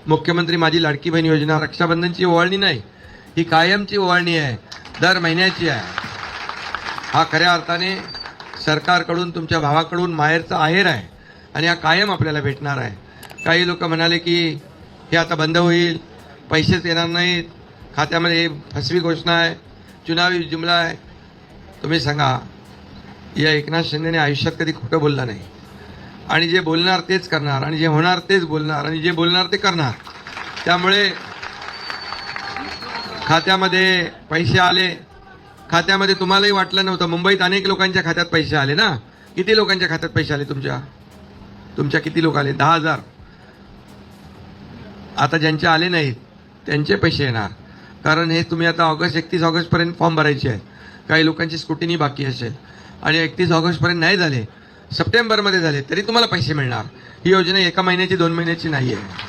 मुख्यमंत्री माझी लाडकी बहीण योजना रक्षाबंधनची ओवाळणी नाही, ही कायमची ओवाळणी आहे, दर महिन्याची आहे. हा खऱ्या अर्थाने सरकारकडून तुमच्या भावाकडून माहेरचा आहेर आहे आणि हा कायम आपल्याला भेटणार आहे. काही लोक म्हणाले की हे आता बंद होईल, पैसेच येणार नाहीत, खात्यामध्ये फसवी घोषणा आहे, चुनावी जुमला आहे. तुम्ही सांगा, या एकनाथ शिंदेने आयुष्यात कधी खोटं बोलला नाही आणि जे बोलणार तेच करणार आणि जे होणार तेच बोलणार आणि जे बोलणार ते करणार. त्यामुळे खात्यामध्ये पैसे आले, खात्यामध्ये तुम्हालाही वाटलं नव्हतं. मुंबईत अनेक लोकांच्या खात्यात पैसे आले ना. किती लोकांच्या खात्यात पैसे आले तुमच्या किती लोक आले? 10,000. आता ज्यांचे आले नाहीत त्यांचे पैसे येणार, कारण हे तुम्ही आता 31 ऑगस्टपर्यंत फॉर्म भरायचे आहेत. काही लोकांची स्क्रुटिनी बाकी असेल आणि 31 ऑगस्टपर्यंत नाही झाले, सप्टेंबरमध्ये झाले, तरी तुम्हाला पैसे मिळणार. ही योजना एका महिन्याची 2 महिन्याची नाही आहे.